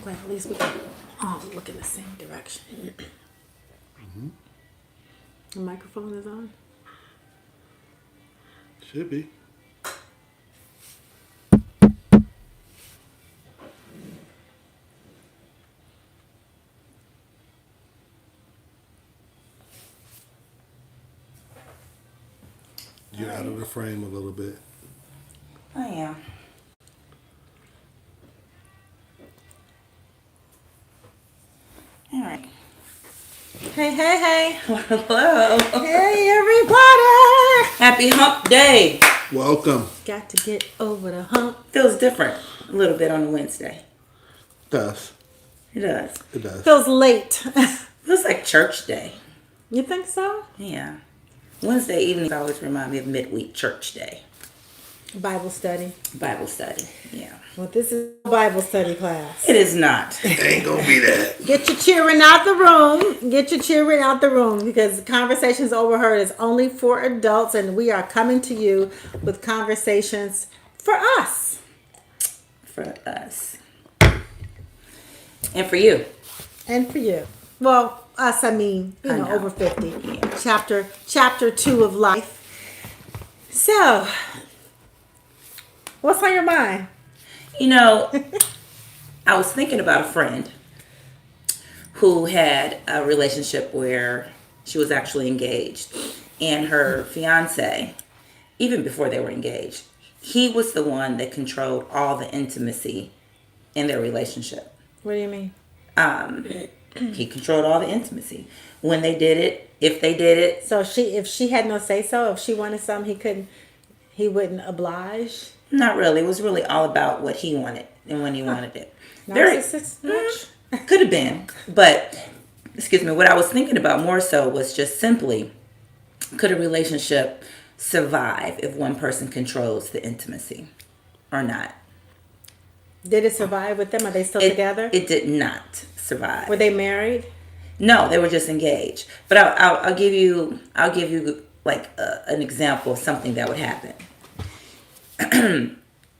glad at least we can all look in the same direction. The microphone is on. Should be. You're out of the frame a little bit. I am. All right. Hey, hey, hey. Hello. Hey, everybody. Happy Hump Day. Welcome. Got to get over the hump. Feels different a little bit on a Wednesday. Does. It does. It does. Feels late. Feels like church day. You think so? Yeah. Wednesday evenings always remind me of midweek church day. Bible study. Bible study. Yeah. Well, this is a Bible study class. It is not. Ain't gonna be that. Get your cheering out the room. Get your cheering out the room because Conversations Overheard is only for adults, and we are coming to you with conversations for us. For us. And for you. And for you. Well, us, I mean, I know. over 50. Yeah. Chapter 2 of life. So, what's on your mind? You know, I was thinking about a friend who had a relationship where she was actually engaged. And her fiance, even before they were engaged, he was the one that controlled all the intimacy in their relationship. What do you mean? He controlled all the intimacy. When they did it, if they did it. So if she had no say so, if she wanted something, he wouldn't oblige. Not really. It was really all about what he wanted and when he wanted it. Narcissist much? Could have been. But, excuse me, what I was thinking about more so was just simply, could a relationship survive if one person controls the intimacy or not? Did it survive with them? Are they still together? It did not survive. Were they married? No, they were just engaged. But I'll give you like an example of something that would happen.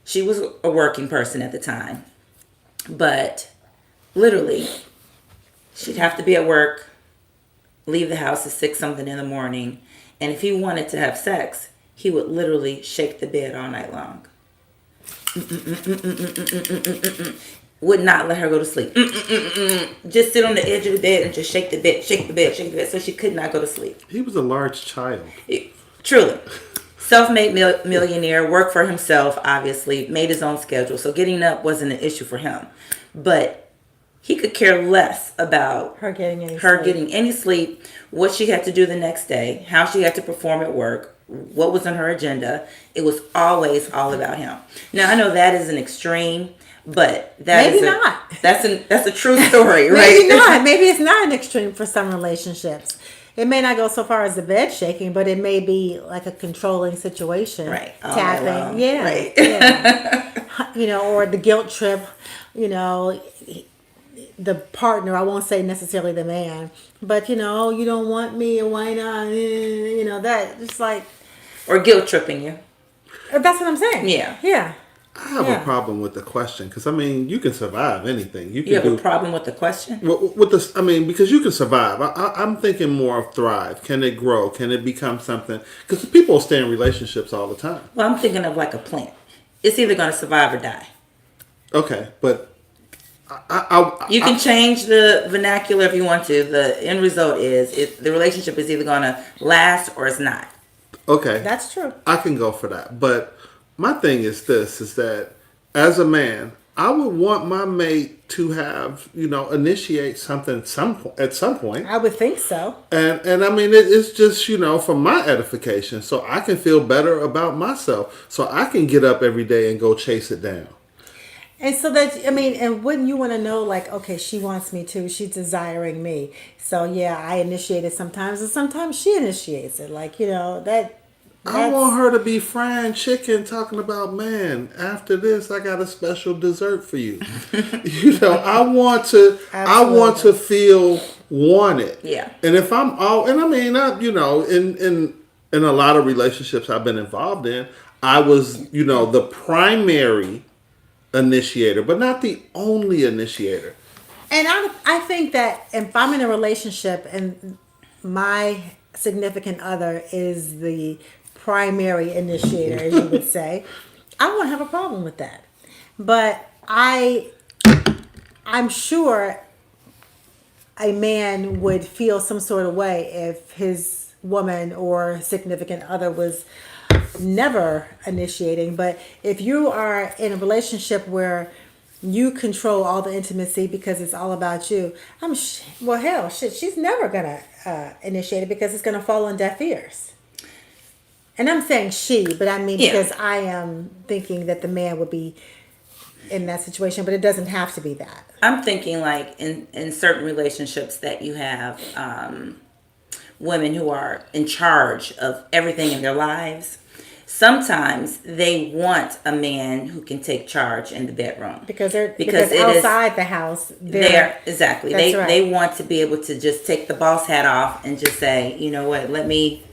She was a working person at the time, but literally, she'd have to be at work, leave the house at 6 something in the morning, and if he wanted to have sex, he would literally shake the bed all night long. Would not let her go to sleep. Just sit on the edge of the bed and just shake the bed, so she could not go to sleep. He was a large child. Truly. Self-made millionaire, worked for himself, obviously, made his own schedule. So getting up wasn't an issue for him. But he could care less about Her getting any sleep, what she had to do the next day, how she had to perform at work, what was on her agenda. It was always all about him. Now, I know that is an extreme, but that's a true story, right? Maybe not. Maybe it's not an extreme for some relationships. It may not go so far as the bed shaking, but it may be like a controlling situation. Right. Tapping. Yeah. Right. Yeah. Or the guilt trip, the partner, I won't say necessarily the man, but you don't want me and why not? That it's like. Or guilt tripping you. That's what I'm saying. Yeah. Yeah. I have a problem with the question because you can survive anything. You have a problem with the question? With this, because you can survive. I'm thinking more of thrive. Can it grow? Can it become something? Because people stay in relationships all the time. Well, I'm thinking of like a plant. It's either going to survive or die. Okay, but you can change the vernacular if you want to. The end result is the relationship is either going to last or it's not. Okay, that's true. I can go for that, but. My thing is that as a man, I would want my mate to have, initiate something at some point. I would think so. And it's just, for my edification. So I can feel better about myself. So I can get up every day and go chase it down. And so and wouldn't you want to know, like, okay, she wants me to, she's desiring me. So yeah, I initiate it sometimes and sometimes she initiates it. Like, I want her to be fried chicken talking about, man, after this, I got a special dessert for you. I want to feel wanted. Yeah. And if I'm in a lot of relationships I've been involved in, I was, the primary initiator, but not the only initiator. And I think that if I'm in a relationship and my significant other is the primary initiator, as you would say, I won't have a problem with that. But I'm sure a man would feel some sort of way if his woman or significant other was never initiating. But if you are in a relationship where you control all the intimacy because it's all about you, well, hell, shit, she's never gonna initiate it because it's gonna fall on deaf ears. And I'm saying she, but I mean because I am thinking that the man would be in that situation, but it doesn't have to be that. I'm thinking like in certain relationships that you have women who are in charge of everything in their lives. Sometimes they want a man who can take charge in the bedroom because outside the house they're exactly that's right. They want to be able to just take the boss hat off and just say, you know what, let me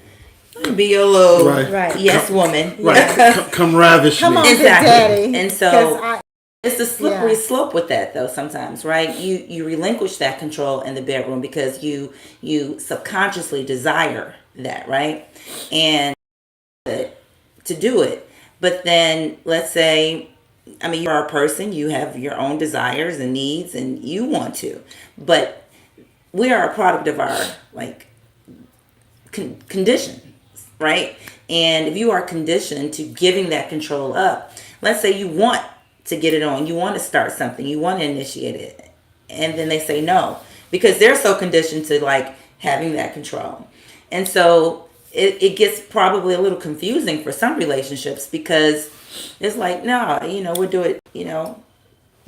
be your little yes woman. Right. Come ravish Come me. on, Exactly. Daddy. And so it's a slippery slope with that though sometimes, right? You relinquish that control in the bedroom because you subconsciously desire that, right? And to do it. But then let's say, I mean, you're a person, you have your own desires and needs and you want to, but we are a product of our like conditions, right? And if you are conditioned to giving that control up, let's say you want to get it on, you want to start something, you want to initiate it, and then they say no because they're so conditioned to like having that control. And so it gets probably a little confusing for some relationships because it's like, no, we'll do it,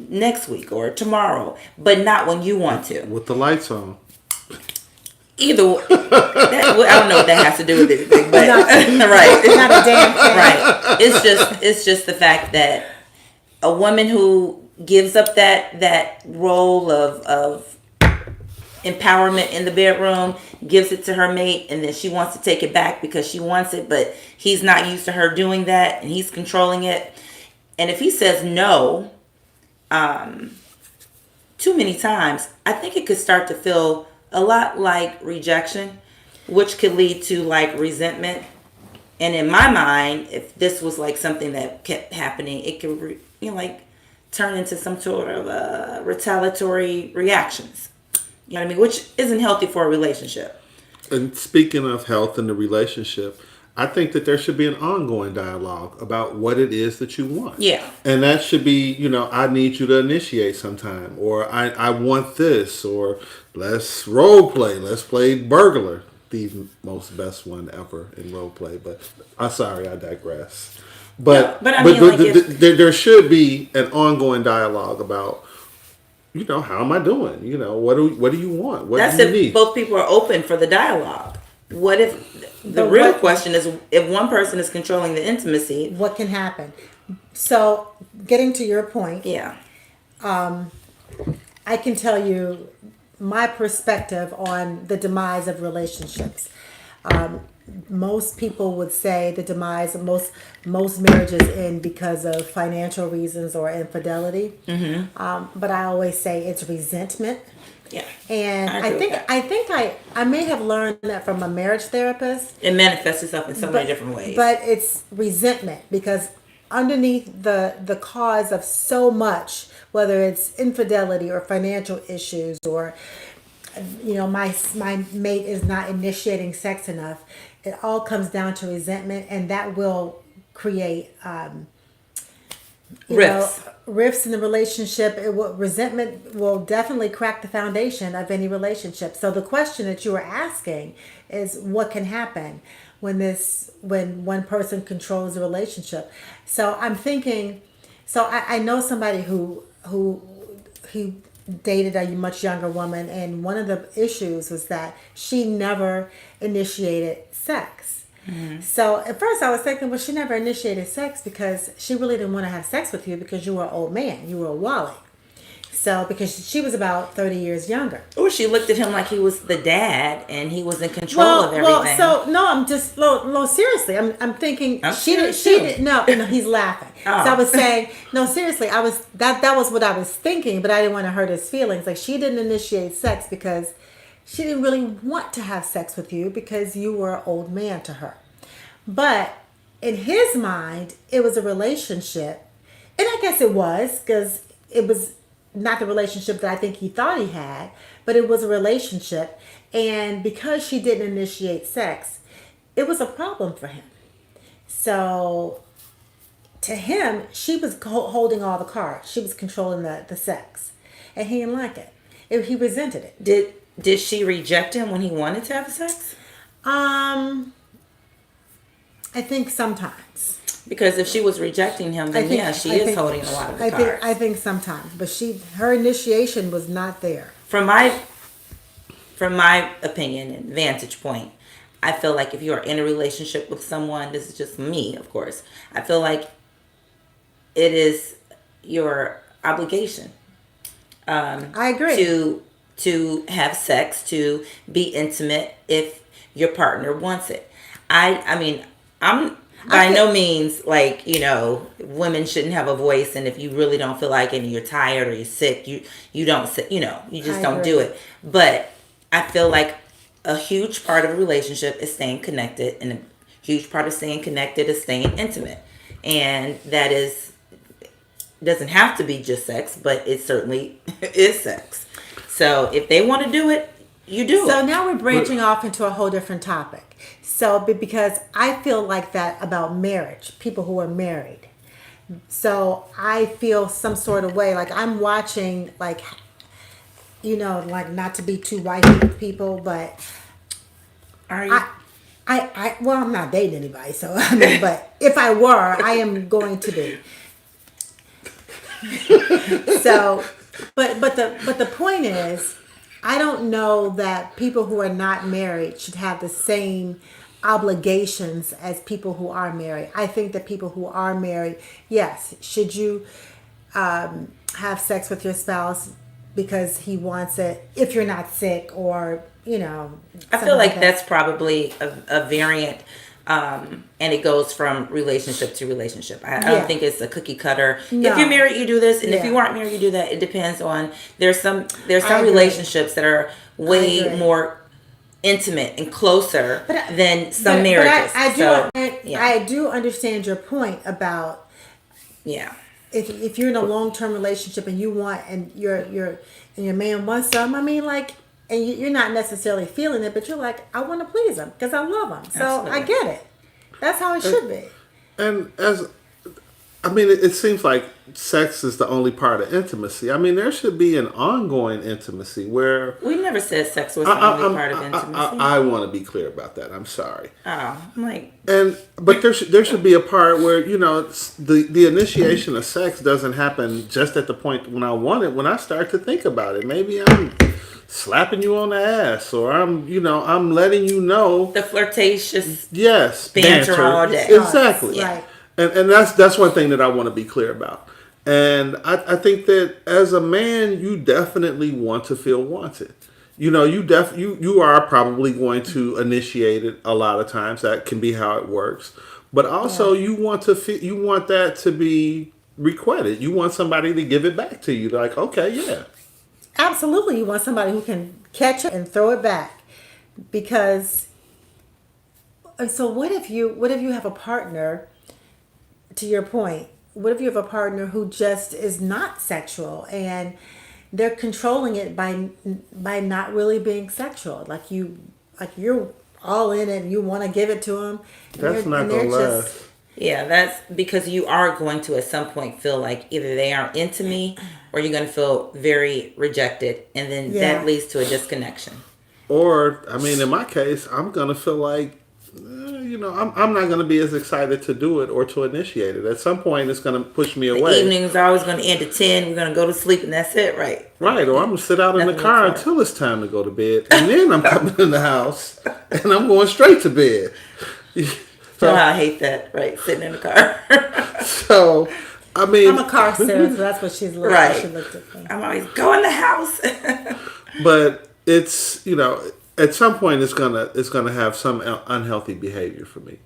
next week or tomorrow, but not when you want to. With the lights on. Either I don't know what that has to do with anything, but right, not a damn thing. Right. It's just the fact that a woman who gives up that role of empowerment in the bedroom, gives it to her mate, and then she wants to take it back because she wants it, but he's not used to her doing that and he's controlling it. And if he says no too many times, I think it could start to feel a lot like rejection, which could lead to like resentment. And in my mind, if this was like something that kept happening, it could like turn into some sort of retaliatory reactions. You know what I mean? Which isn't healthy for a relationship. And speaking of health in the relationship, I think that there should be an ongoing dialogue about what it is that you want. Yeah. And that should be, I need you to initiate sometime, or I want this, or let's role play. Let's play burglar. The most best one ever in role play. But I'm sorry, I digress. But, no, but I mean, there should be an ongoing dialogue about, how am I doing? What do you want? What that's do you if need? both people are open for the dialogue. What if the real question is if one person is controlling the intimacy? What can happen? So, getting to your point, I can tell you my perspective on the demise of relationships. Most people would say the demise of most marriages end because of financial reasons or infidelity. Mm-hmm. But I always say it's resentment. Yeah. And I think I may have learned that from a marriage therapist. It manifests itself in so many different ways. But it's resentment because underneath the cause of so much, whether it's infidelity or financial issues or my mate is not initiating sex enough, it all comes down to resentment, and that will create rifts in the relationship. Resentment will definitely crack the foundation of any relationship. So the question that you are asking is what can happen when one person controls the relationship. So I'm thinking, I know somebody who he dated a much younger woman, and one of the issues was that she never initiated sex. Mm-hmm. So at first I was thinking, well, she never initiated sex because she really didn't want to have sex with you because you were an old man, you were a Wally. So, because she was about 30 years younger. Or she looked at him like he was the dad and he was in control of everything. So no, I'm just no, seriously. I'm thinking she did no, he's laughing. Oh. So I was saying, no, seriously, I was that was what I was thinking, but I didn't want to hurt his feelings. Like, she didn't initiate sex because she didn't really want to have sex with you because you were an old man to her. But in his mind, it was a relationship. And I guess it was, because it was not the relationship that I think he thought he had, but it was a relationship. And because she didn't initiate sex, it was a problem for him. So to him, she was holding all the cards. She was controlling the sex. And he didn't like it. He resented it. Did she reject him when he wanted to have sex? I think sometimes. Because if she was rejecting him, then she is holding a lot of the cards. I think sometimes, but her initiation was not there. From my opinion and vantage point, I feel like if you are in a relationship with someone, this is just me, of course, I feel like it is your obligation. I agree. To have sex, to be intimate if your partner wants it. I mean, I'm by no means like, women shouldn't have a voice, and if you really don't feel like it and you're tired or you're sick, you don't sit, you just don't do it. But I feel like a huge part of a relationship is staying connected, and a huge part of staying connected is staying intimate. And that doesn't have to be just sex, but it certainly is sex. So if they want to do it, you do it. So now we're branching off into a whole different topic. So, because I feel like that about marriage, people who are married. So I feel some sort of way, like I'm watching, like, like, not to be too wifey with people, but are you? Well, I'm not dating anybody, so I mean, but if I were, I am going to be. So, but the point is, I don't know that people who are not married should have the same obligations as people who are married. I think that people who are married, yes, should you have sex with your spouse because he wants it, if you're not sick, or I feel like that's probably a variant, and it goes from relationship to relationship. I don't think it's a cookie cutter. No. If you're married, you do this, and if you aren't married, you do that. It depends on. There's some relationships that are way more intimate and closer than some marriages. I do understand your point about if you're in a long-term relationship and you want, and your man wants some. I mean, like, and you're not necessarily feeling it, but you're like, I want to please him because I love him. So absolutely. I get it. That's how it should be. And it seems like sex is the only part of intimacy. I mean, there should be an ongoing intimacy where... We never said sex was the only part of intimacy. I want to be clear about that. I'm sorry. Oh, I'm like... But there should be a part where, the initiation of sex doesn't happen just at the point when I want it. When I start to think about it, maybe I'm slapping you on the ass, or I'm letting you know... The flirtatious... Yes. Banter all day. Exactly. Yeah. Right. And that's one thing that I want to be clear about. And I think that as a man, you definitely want to feel wanted. You are probably going to initiate it a lot of times. That can be how it works. But also you want that to be requited. You want somebody to give it back to you. Like, okay, yeah. Absolutely. You want somebody who can catch it and throw it back. Because so what if you have a partner, to your point, what if you have a partner who just is not sexual and they're controlling it by not really being sexual? Like you're all in it and you want to give it to them. That's not going to last. Yeah, that's because you are going to at some point feel like either they aren't into me or you're going to feel very rejected, and then that leads to a disconnection. Or, in my case, I'm going to feel like, I'm not going to be as excited to do it or to initiate it. At some point, it's going to push me away. The evening's always going to end at 10. We're going to go to sleep, and that's it, right? Right, or I'm going to sit out in the car until it's time to go to bed. And then I'm coming in the house, and I'm going straight to bed. So I hate that, right? Sitting in the car. So, I mean, I'm a car salesman, so that's what she's looking Right. She looked at me. I'm always go in the house. but it's at some point it's gonna have some unhealthy behavior for me,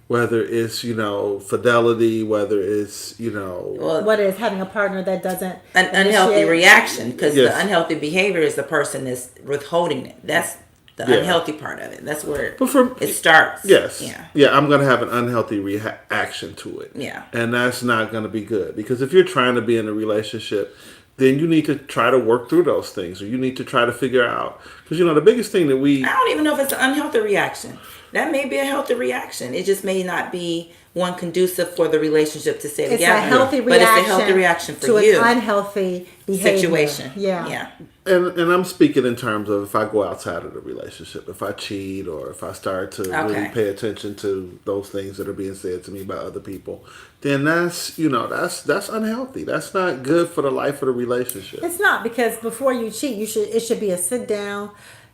whether it's fidelity, whether it's Well, What is having a partner that doesn't an unhealthy initiate? reaction, because Yes. the unhealthy behavior is the person that's withholding it. That's the Yeah. unhealthy part of it. That's where But for- it starts. yes, Yeah. I'm gonna have an unhealthy reaction to it. Yeah. And that's not gonna be good, because if you're trying to be in a relationship, then you need to try to work through those things, or you need to try to figure out, because the biggest thing that we I don't even know if it's an unhealthy reaction. That may be a healthy reaction. It just may not be one conducive for the relationship to stay It's together. a healthy but reaction. it's a healthy reaction for to you. an unhealthy behavior. Situation. Yeah. Yeah. and I'm speaking in terms of if I go outside of the relationship, if I cheat, or if I start to really Okay. pay attention to those things that are being said to me by other people, then that's unhealthy. That's not good for the life of the relationship. It's not, because before you cheat, it should be a sit down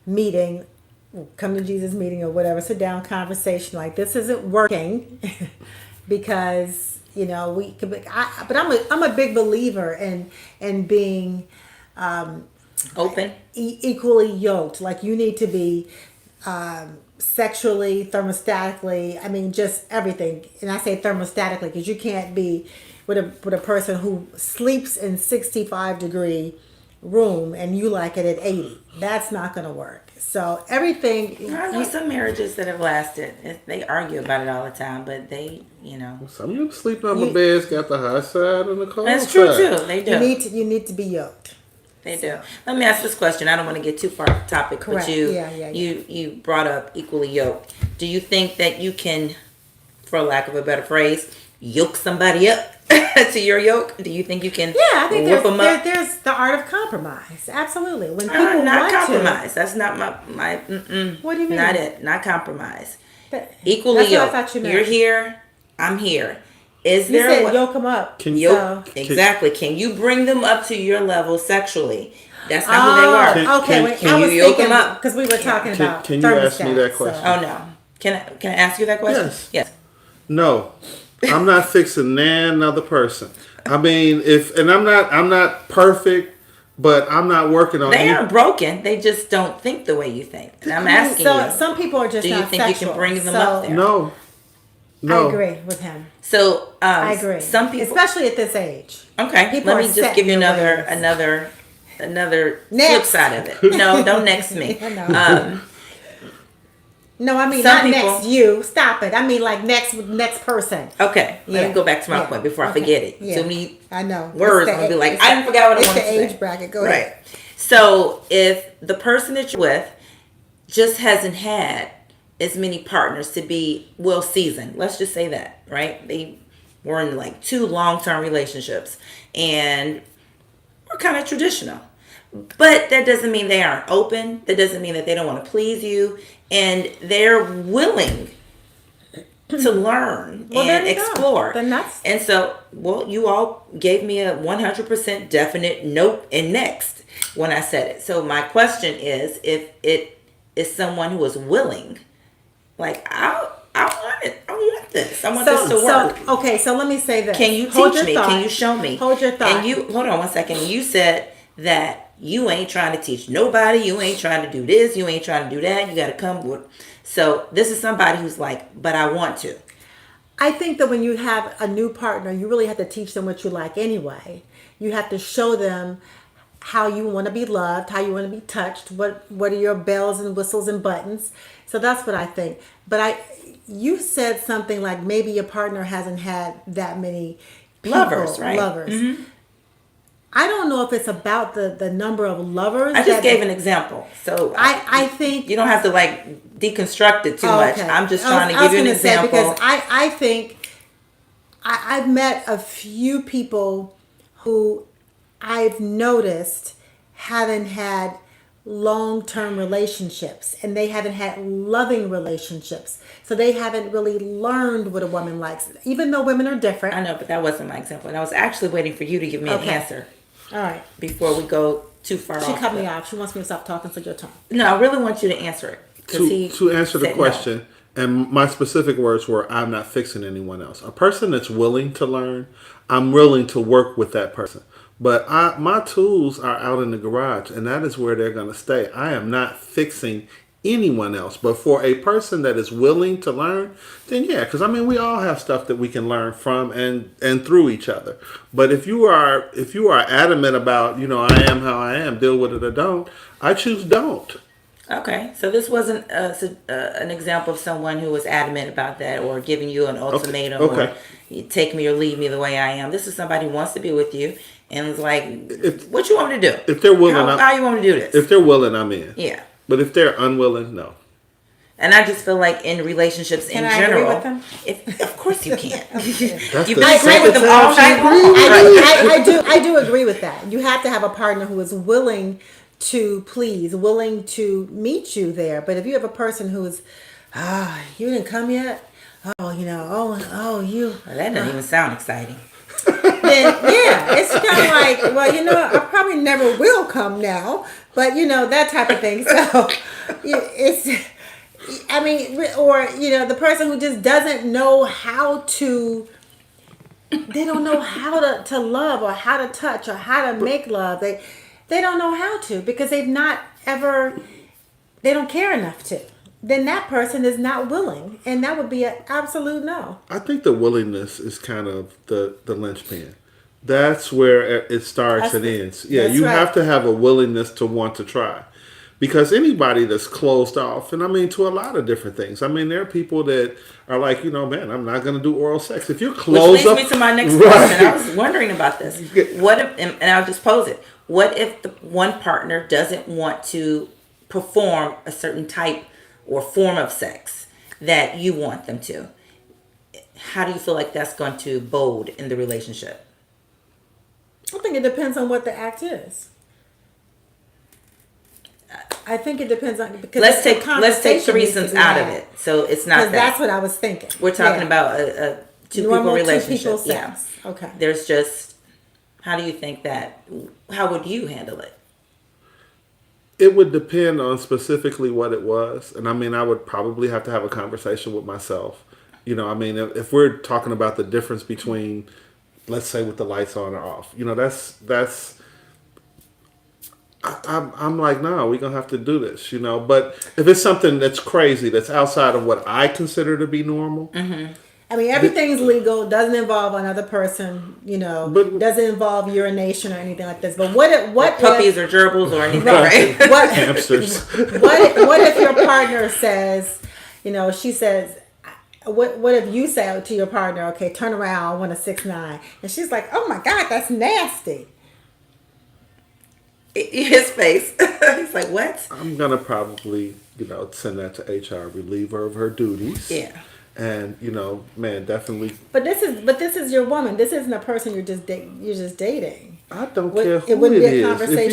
meeting, come to Jesus meeting or whatever, sit down conversation like this isn't working because we could be, but I'm a big believer in being Open. equally yoked. Like you need to be sexually, thermostatically. I mean, just everything. And I say thermostatically because you can't be with a person who sleeps in 65-degree room and you like it at 80. That's not going to work. So everything. I know some marriages that have lasted. They argue about it all the time, but they, Some of them sleeping on the beds got the high side and the cold That's true side. too. They do. You need to be yoked. They do. Let me ask this question. I don't want to get too far off topic, Correct. but you Yeah. you brought up equally yoked. Do you think that you can, for lack of a better phrase, yoke somebody up to your yoke? Do you think you can? Yeah, I think whip them up? there's the art of compromise. Absolutely. When people Not want compromise. That's not my. What do you mean? Not it. Not compromise. to. Equally That's what I yoked. thought you meant. You're here. I'm here. Is You there said a way? yoke them up. Can Yoke, So- exactly. Can you bring them up to your level sexually? That's not who they were. Can- Okay, can- wait, can I was you yoke thinking, them up? because we were talking about Can you ask me that thermostats, question? Oh no. Can I ask you that question? Yes. No, I'm not fixing another person. I mean, I'm not perfect, but I'm not working on They you. aren't broken. They just don't think the way you think. And I'm asking So you. some people are just Do you not think you sexual. can bring them So up there? No. I agree with him. So I agree. Some people. especially at this age. Okay. people Let are me just set give you in their another flip Next. side of it. No, don't next me. I know. Um, No, I mean Some not people- next you. Stop it. I mean like next person. okay. Let Yeah. me go back to my Yeah. point before I Okay. forget it. Yeah. Too many I know. words. It's I'm gonna be like, it's I forgot what I it's wanted the to say. age bracket. Go ahead. Right. So if the person that you're with just hasn't had as many partners to be well seasoned, let's just say that, right? They were in like 2 long-term relationships and we're kind of traditional. But that doesn't mean they aren't open. That doesn't mean that they don't want to please you. And they're willing to learn Well, there and you go. explore. Then that's- And so, well, you all gave me a 100% definite nope and next when I said it. So my question is, if it is someone who is willing, like I want it. I want this. I want this to work. So okay, so let me say this. Can you Hold teach your me? thought. Can you show me? Hold your thought. And you hold on one second. You said that you ain't trying to teach nobody. You ain't trying to do this. You ain't trying to do that. You got to come with. So this is somebody who's like, but I want to. I think that when you have a new partner, you really have to teach them what you like anyway. You have to show them how you want to be loved, how you want to be touched, what are your bells and whistles and buttons. So that's what I think. But you said something like maybe your partner hasn't had that many people, Lovers, right? Lovers. Mm-hmm. I don't know if it's about the number of lovers. I just gave an example. So I think you don't have to like deconstruct it too much. Okay. I'm just I was- trying to I was give you an gonna say, example. because I think I've met a few people who I've noticed haven't had long-term relationships and they haven't had loving relationships. So they haven't really learned what a woman likes, even though women are different. I know, but that wasn't my example. And I was actually waiting for you to give me Okay. an answer All right. before we go too far She off. cut me off. She wants me to stop talking so your tongue. No, I really want you to answer it. 'Cause he To answer the said no. question, And my specific words were, I'm not fixing anyone else. A person that's willing to learn, I'm willing to work with that person. But my tools are out in the garage, and that is where they're going to stay. I am not fixing anyone else. But for a person that is willing to learn, then yeah, because I mean, we all have stuff that we can learn from and through each other. But if you are adamant about, I am how I am, deal with it or don't, I choose don't. Okay, so this wasn't an example of someone who was adamant about that or giving you an ultimatum or you take me or leave me the way I am. This is somebody who wants to be with you and is like, what you want me to do? If they're willing, how you want me to do this? If they're willing, I'm in. Yeah. But if they're unwilling, no. And I just feel like in relationships in general, agree with them? of course you can. That's You the can agree with them second all time she night agreed long. with me. I do agree with that. You have to have a partner who is willing to please, willing to meet you there. But if you have a person who is, you didn't come yet? Oh, you. Well, that doesn't even sound exciting. Then, yeah, it's kind of like, well, I probably never will come now. But, that type of thing. So, or, the person who just doesn't know how to, they don't know how to love or how to touch or how to make love. They don't know how to because they've not ever, they don't care enough to. Then that person is not willing. And that would be an absolute no. I think the willingness is kind of the linchpin. That's where it starts and ends. Yeah, you have to have a willingness to want to try. Because anybody that's closed off, and I mean to a lot of different things. I mean, there are people that are like, man, I'm not going to do oral sex. If you're closed Which leads me to my next question. I was wondering about this. What if, and I'll just pose it. What if the one partner doesn't want to perform a certain type or form of sex that you want them to? How do you feel like that's going to bode in the relationship? I think it depends on what the act is. I think it depends on because let's take threesomes out of it, so it's not that. That's what I was thinking. We're talking about a two-people relationship. Two-people sex. Yeah. Okay. There's just, how do you think that? How would you handle it? It would depend on specifically what it was, and I mean, I would probably have to have a conversation with myself. If we're talking about the difference between, let's say, with the lights on or off, that's. I'm like, no, we're going to have to do this, But if it's something that's crazy, that's outside of what I consider to be normal. Mm-hmm. I mean, everything's legal, doesn't involve another person, but doesn't involve urination or anything like this. But what puppies or gerbils or anything, right? What hamsters? What if your partner says, she says, what if you say to your partner, okay, turn around, I want a 6'9", and she's like, oh my God, that's nasty. His face. He's like, what? I'm gonna probably, send that to HR, relieve her of her duties. Yeah. And man, definitely. But this is your woman. This isn't a person you're just dating. I don't care who it wouldn't it be a is. conversation.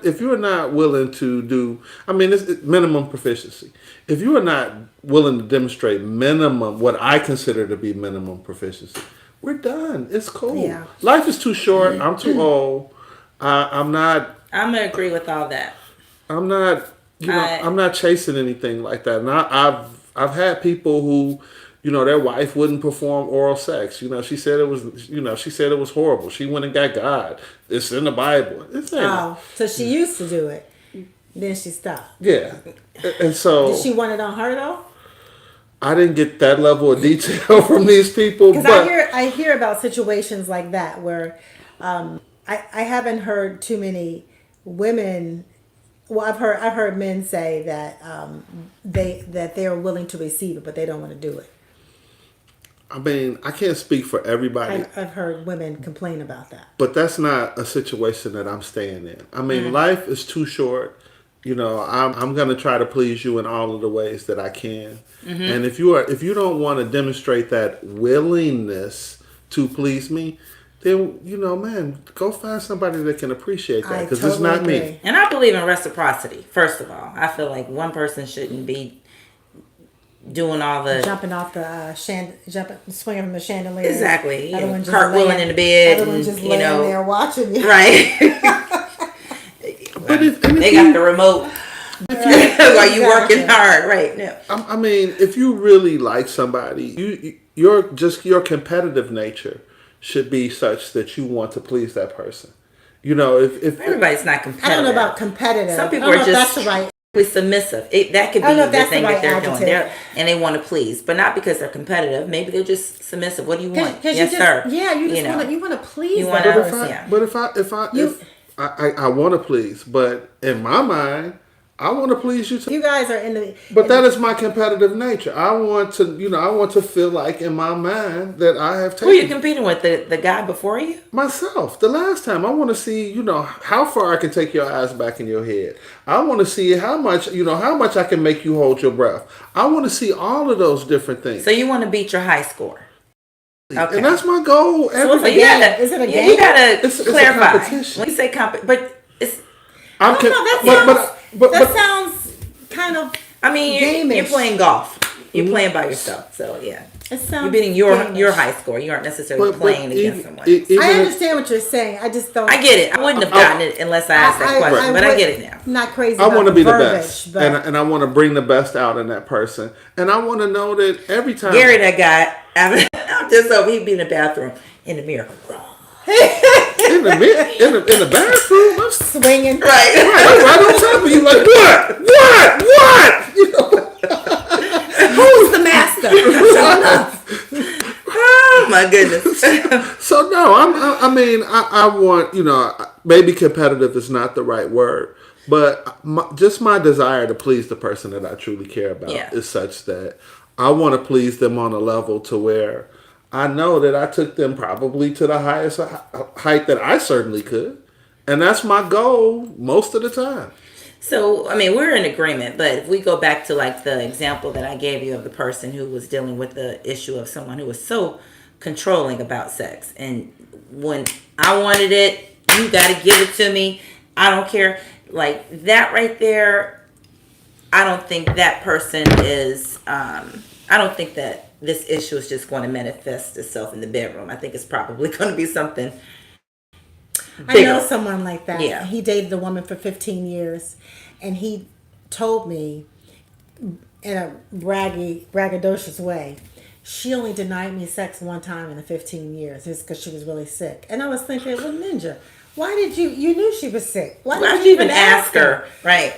If you are not willing to do, I mean, it's minimum proficiency. If you are not willing to demonstrate minimum, what I consider to be minimum proficiency, we're done. It's cool. Yeah. Life is too short. I'm too old. I'm not. I'm gonna agree with all that. I'm not. I'm not chasing anything like that. And I've had people who, their wife wouldn't perform oral sex. She said it was horrible. She went and got God. It's in the Bible. So she used to do it. Then she stopped. Yeah. And so. Did she want it on her though? I didn't get that level of detail from these people. Because I hear about situations like that where I haven't heard too many women. Well, I've heard men say that they're willing to receive it, but they don't want to do it. I mean, I can't speak for everybody. I've heard women complain about that. But that's not a situation that I'm staying in. I mean, life is too short. I'm going to try to please you in all of the ways that I can. Mm-hmm. And if you don't want to demonstrate that willingness to please me, then, man, go find somebody that can appreciate that, because it's not me. And I believe in reciprocity, first of all. I feel like one person shouldn't be doing all the... Jumping off the swinging from the chandelier. Exactly. Cartwheeling in the bed. Other one just laying there watching you. Right. But they got the remote While you working hard, right? Yeah. I mean, if you really like somebody, your competitive nature should be such that you want to please that person. You know, if Everybody's not competitive. I don't know about competitive. Some people I don't are know if just that's the right. submissive. That could I don't be know if the that's thing the that right they're doing. adjective. And they want to please, but not because they're competitive. Maybe they're just submissive. What do you want? Because Yes, you just, sir. yeah, you just know. want to please You that wanna- person. Yeah. but if I want to please, but in my mind, I want to please you too. You guys are in the. But that is my competitive nature. I want to feel like in my mind that I have Who are you taken competing with? The guy before you? myself. The last time I want to see, how far I can take your eyes back in your head. I want to see how much I can make you hold your breath. I want to see all of those different things. So you want to beat your high score? Okay. And that's my goal. it's a you gotta, Is it a yeah, game? You gotta It's a clarify. competition. When you say but it's. I'm I don't know. That sounds kind of. I mean, you're Game-ish. playing golf. You're playing by yourself. So yeah, It sounds. you're beating your game-ish. high score. You aren't necessarily playing against someone. I understand what you're saying. I just don't. I get it. I wouldn't have gotten it unless I asked that question, but I get it now. Not crazy. I want to about be the verbiage, best, but and I want to bring the best out in that person, and I want to know that every time. Gary, that guy, I'm just over. He'd be in the bathroom in the mirror. in the bathroom, I'm swinging. Right. right on top of you, like what? You know, Who's the master? Oh my goodness. so no, I want maybe competitive is not the right word, but just my desire to please the person that I truly care about is such that I want to please them on a level to where I know that I took them probably to the highest height that I certainly could. And that's my goal most of the time. So, I mean, we're in agreement, but if we go back to like the example that I gave you of the person who was dealing with the issue of someone who was so controlling about sex. And when I wanted it, you got to give it to me. I don't care. Like that right there, I don't think that person is, I don't think that this issue is just going to manifest itself in the bedroom. I think it's probably going to be something bigger. I know someone like that. Yeah. He dated a woman for 15 years, and he told me in a braggadocious way, she only denied me sex one time in the 15 years. It's because she was really sick. And I was thinking, well, Ninja, why did you knew she was sick. Why did you even ask her? Right.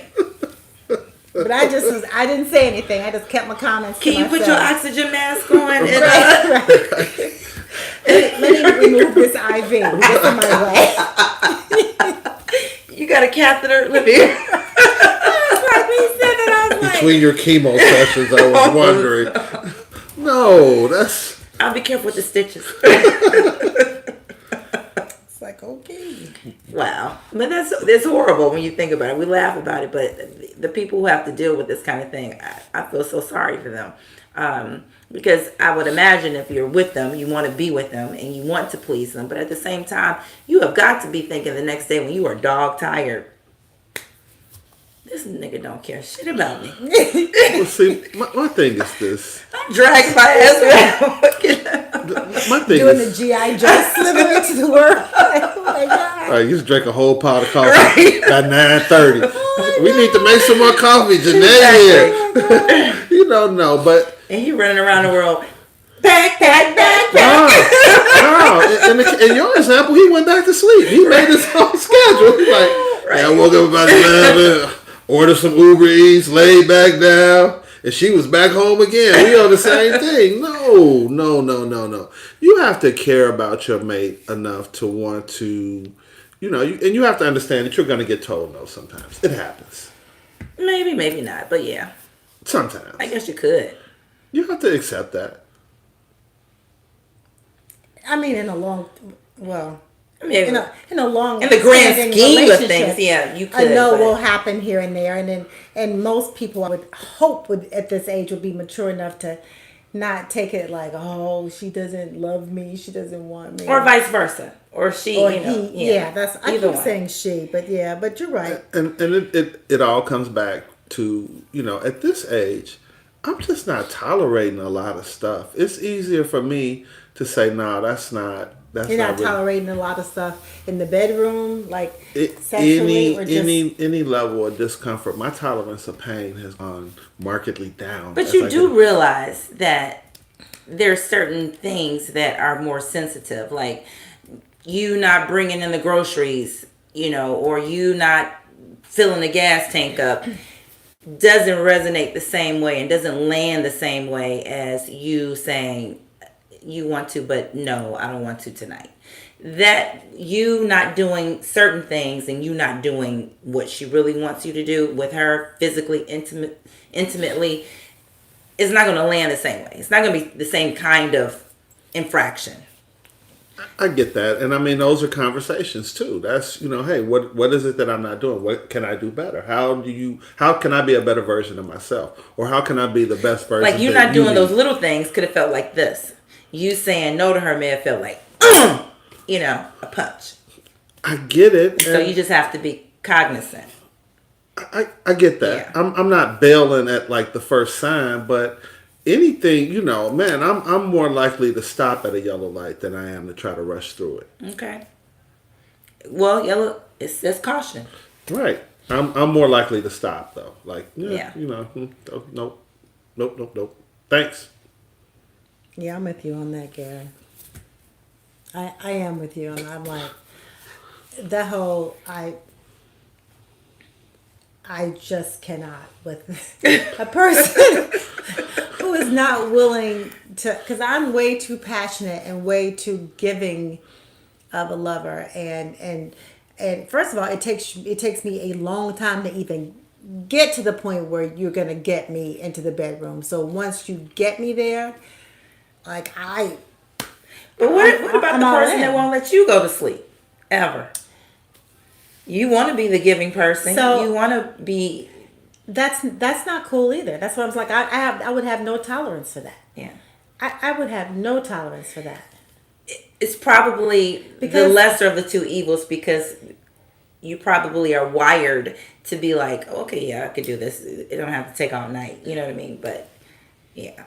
But I didn't say anything. I just kept my comments Can to you myself. put your oxygen mask on? And, Right. Let me remove this IV. Get in my way. You got a catheter? Let me. Between your chemo sessions, I was wondering. No, that's. I'll be careful with the stitches. It's like, okay. Wow. But that's horrible when you think about it. We laugh about it, but the people who have to deal with this kind of thing, I feel so sorry for them. Because I would imagine if you're with them, you want to be with them and you want to please them. But at the same time, you have got to be thinking the next day when you are dog tired, this nigga don't care shit about me. Well, see, my thing is this. I'm dragging my ass around. My thing Doing is. the G.I. Joe slithering into the world. Oh my God. All right, you just drank a whole pot of coffee at 9:30. We need to make some more coffee, Janae. Here. No, but And he running around the world. Back. no. In your example, he went back to sleep. He made his own schedule. He's like, I woke up about 11, ordered some Uber Eats, laid back down, and she was back home again. We on the same thing. No. You have to care about your mate enough to want to, and you have to understand that you're going to get told no sometimes. It happens. Maybe not, but yeah. Sometimes. I guess you could. You have to accept that. I mean, in the long In the grand scheme of things, yeah, you could. I know will happen here and there, and most people I would hope at this age would be mature enough to not take it like, oh, she doesn't love me, she doesn't want me, or vice versa, or she, or he. Yeah, that's I keep saying she, but you're right. And it all comes back to at this age, I'm just not tolerating a lot of stuff. It's easier for me to say, nah, that's not That's You're not really, tolerating a lot of stuff in the bedroom, like sexually, or just any level of discomfort. My tolerance of pain has gone markedly down. But as you I do get- realize that there's certain things that are more sensitive, like you not bringing in the groceries, or you not filling the gas tank up doesn't resonate the same way and doesn't land the same way as you saying you want to, but no, I don't want to tonight. That you not doing certain things and you not doing what she really wants you to do with her physically intimately is not going to land the same way. It's not going to be the same kind of infraction. I get that, and I mean those are conversations too. That's hey, what is it that I'm not doing? What can I do better? How can I be a better version of myself, or how can I be the best version? Like you that not doing need? those little things could have felt like this. You saying no to her may have felt like a punch. I get it. So and you just have to be cognizant. I get that. Yeah. I'm not bailing at like the first sign, but anything, man, I'm more likely to stop at a yellow light than I am to try to rush through it. Okay. Well, yellow, it says caution. Right. I'm more likely to stop though. Like, Yeah. nope. Thanks. yeah, I'm with you on that, Gary. I am with you on that. I'm like that whole I just cannot with a person who is not willing to, because I'm way too passionate and way too giving of a lover, and first of all, it takes me a long time to even get to the point where you're gonna get me into the bedroom. So once you get me there, like But what about I'm the all person in. that won't let you go to sleep ever? You want to be the giving person. So- you want to be. that's not cool either. That's what I was like. I would have no tolerance for that. Yeah. I would have no tolerance for that. It's probably the Because- lesser of the two evils because you probably are wired to be like, okay, yeah, I could do this. It don't have to take all night. You know what I mean? But yeah,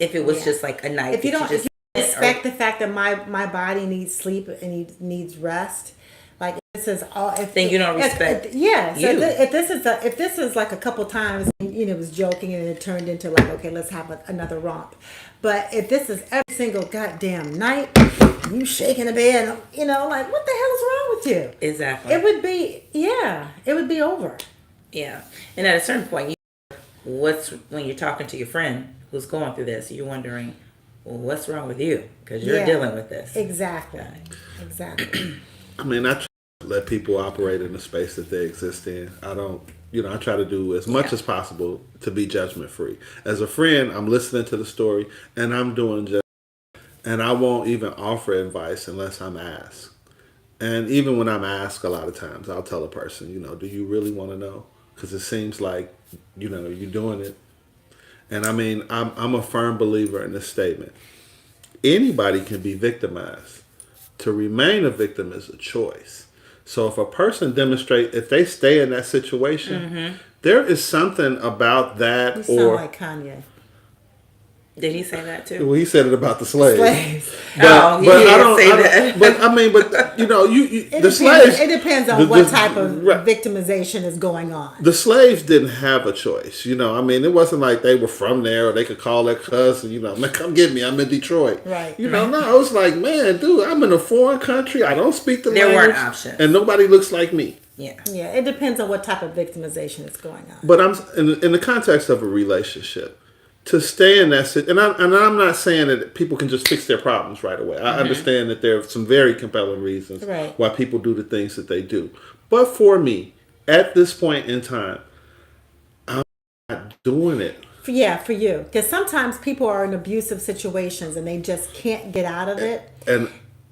if it was Yeah. just like a night, If you that don't just respect the fact that my body needs sleep and needs rest, like this is all. Then you don't respect Yeah. So you. if this is like a couple times, it was joking and it turned into like, okay, let's have another romp. But if this is every single goddamn night, you shaking the bed, like what the hell is wrong with you? exactly. It would be over. Yeah, and at a certain point, when you're talking to your friend who's going through this, you're wondering, well, what's wrong with you? Because you're Yeah. dealing with this. Exactly. I mean, I try to let people operate in the space that they exist in. I don't, I try to do as much as possible to be judgment free. As a friend, I'm listening to the story and I'm doing just, and I won't even offer advice unless I'm asked. And even when I'm asked, a lot of times I'll tell a person, do you really want to know? Because it seems like, you're doing it. And I mean, I'm a firm believer in this statement. Anybody can be victimized. To remain a victim is a choice. So if a person if they stay in that situation, there is something about that. You sound like Kanye. Did he say that too? Well, he said it about the slaves. Slaves. Oh, he did say that. But I mean, the It slaves. It depends on what type of right. victimization is going on. The slaves didn't have a choice, I mean, it wasn't like they were from there or they could call their cousin, man, come get me, I'm in Detroit. Right. No, it was like, man, dude, I'm in a foreign country, I don't speak the There language. weren't options. And nobody looks like me. Yeah. Yeah, it depends on what type of victimization is going on. But I'm in the context of a relationship, to stay in that situation, and I'm not saying that people can just fix their problems right away. I understand that there are some very compelling reasons Right. why people do the things that they do. But for me, at this point in time, I'm not doing it. For you. Because sometimes people are in abusive situations and they just can't get out of it.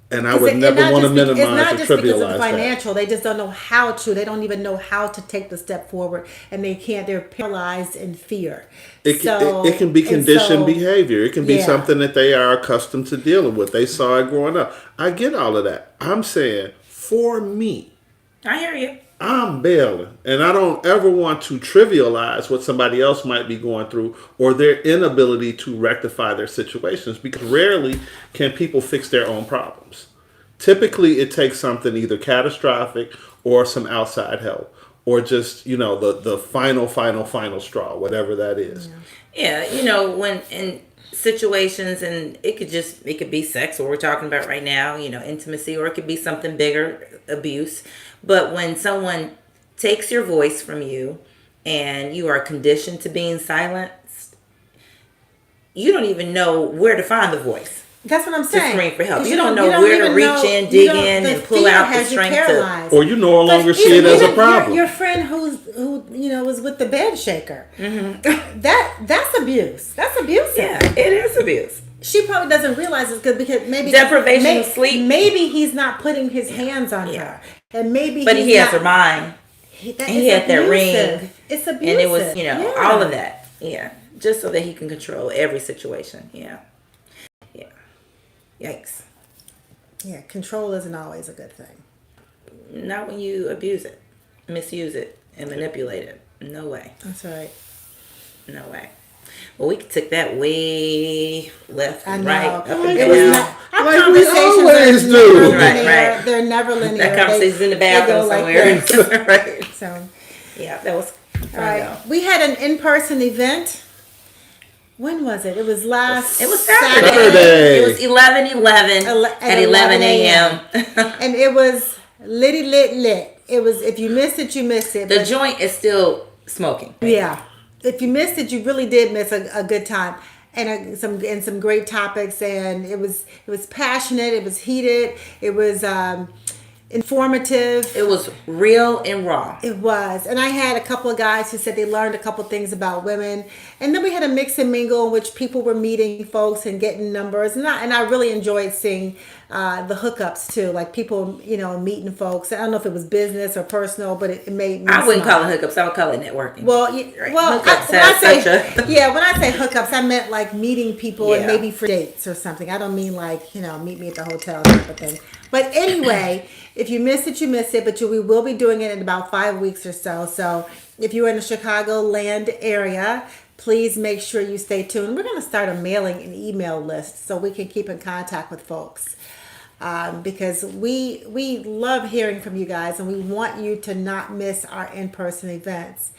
And I would never want to minimize It's not or just because of trivialize that. financial. They just don't know how to. They don't even know how to take the step forward, and they can't. They're paralyzed in fear. It can be conditioned behavior. It can be Yeah. something that they are accustomed to dealing with. They saw it growing up. I get all of that. I'm saying, for me, I hear you. I'm bailing. And I don't ever want to trivialize what somebody else might be going through or their inability to rectify their situations, because rarely can people fix their own problems. Typically, it takes something either catastrophic or some outside help, or just, the final straw, whatever that is. Yeah, when in situations, and it could be sex, what we're talking about right now, intimacy, or it could be something bigger, abuse. But when someone takes your voice from you and you are conditioned to being silenced, you don't even know where to find the voice. That's what I'm saying. To scream for help. You don't know where to reach in, dig in, and pull out the strength to. Or you no longer see it as a problem. Your friend who was with the bed shaker. Mm-hmm. That's abuse. That's abusive. Yeah, it is abuse. She probably doesn't realize it's good because maybe deprivation of sleep. Maybe he's not putting his hands on her, and maybe. But he has her mind. He had that ring. It's abusive, and it was all of that. Yeah, just so that he can control every situation. Yeah. Yikes. Yeah, control isn't always a good thing. Not when you abuse it, misuse it, and manipulate it. No way. That's right. No way. Well, we took that way left and right, up and it down. Was not, our like conversations we always are do. never linear. Right. They're never linear. That conversation's in the bathroom somewhere. Right. So, yeah, that was fun. All right. We had an in-person event. When was it? It was Saturday. It was 11/11 at 11 a.m. And it was lit. It was, if you missed it, you missed it. The joint is still smoking. Yeah. If you missed it, you really did miss a good time. And some great topics, and it was passionate, it was heated, it was informative. It was real and raw. It was. And I had a couple of guys who said they learned a couple things about women. And then we had a mix and mingle in which people were meeting folks and getting numbers. And I really enjoyed seeing the hookups too. Like people, meeting folks. I don't know if it was business or personal, but it made me I wouldn't smile. call it hookups. I would call it networking. Well, right. when I say hookups, I meant like meeting people and maybe for dates or something. I don't mean like, meet me at the hotel type of thing. But anyway, if you missed it, you missed it. But we will be doing it in about 5 weeks or so. So if you're in the Chicagoland area, please make sure you stay tuned. We're going to start a mailing and email list so we can keep in contact with folks. Because we love hearing from you guys, and we want you to not miss our in-person events.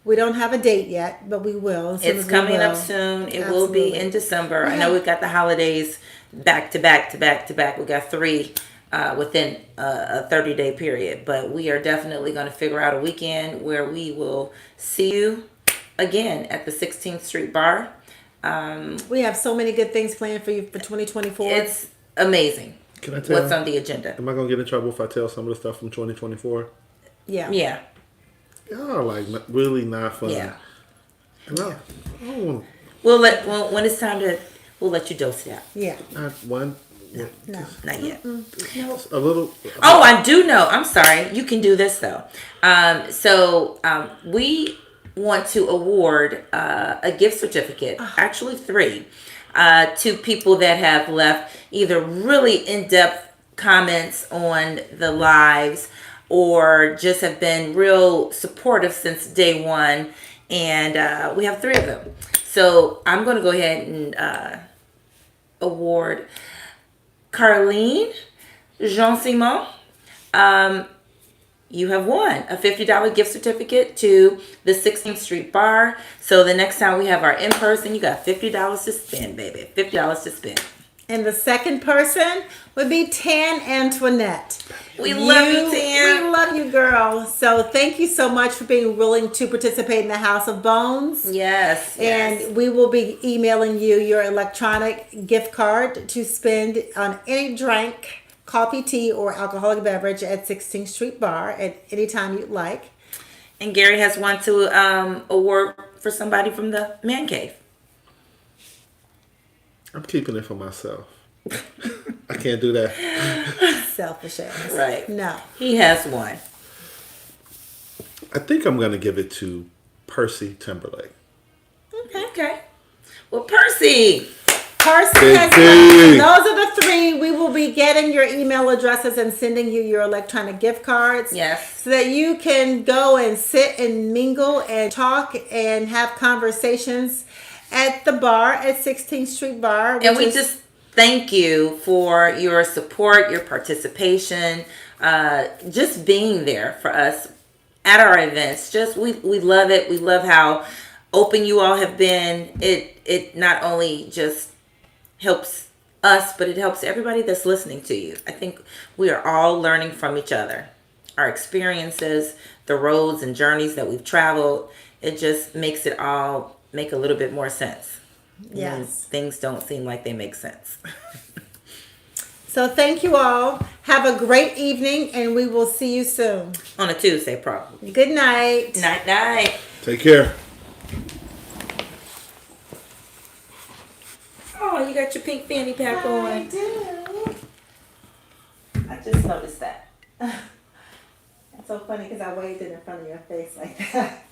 We don't have a date yet, but we will. It's coming up soon. It will be in December. I know we've got the holidays back to back. We got 3 within a 30-day period. But we are definitely going to figure out a weekend where we will see you again at the 16th Street Bar. We have so many good things planned for you for 2024. It's amazing. Can I tell what's on the agenda? Am I going to get in trouble if I tell some of the stuff from 2024? Yeah. Y'all are like really not funny. Yeah. No, I don't want when it's time to, we'll let you dose it out. Yeah. not one. No. Not yet. No. A little. Oh, I do know. I'm sorry. You can do this though. We want to award a gift certificate, actually 3, to people that have left either really in-depth comments on the lives or just have been real supportive since day one. And we have 3 of them. So I'm going to go ahead and award Carlene Jean-Simon. You have won a $50 gift certificate to the 16th Street Bar. So the next time we have our in-person, you got $50 to spend, baby. $50 to spend. And the second person would be Tan Antoinette. We love you, Tan. We love you, girl. So thank you so much for being willing to participate in the House of Bones. Yes. And we will be emailing you your electronic gift card to spend on any drink, coffee, tea, or alcoholic beverage at 16th Street Bar at any time you'd like. And Gary has one to award for somebody from the Man Cave. I'm keeping it for myself. I can't do that. Selfish ass. Right. No. He has one. I think I'm going to give it to Percy Timberlake. Okay. Well, Percy. Carson Big has T. left. Those are the three. We will be getting your email addresses and sending you your electronic gift cards. Yes. So that you can go and sit and mingle and talk and have conversations at the bar at 16th Street Bar. And we just thank you for your support, your participation, just being there for us at our events. Just we love it. We love how open you all have been. It not only just helps us, but it helps everybody that's listening to you. I think we are all learning from each other. Our experiences, the roads and journeys that we've traveled, it just makes it all make a little bit more sense. Yes. Things don't seem like they make sense. So thank you all. Have a great evening, and we will see you soon. On a Tuesday, probably. Good night. Night, night. Take care. Oh, you got your pink fanny pack on. I do. I just noticed that. It's so funny because I waved it in front of your face like that.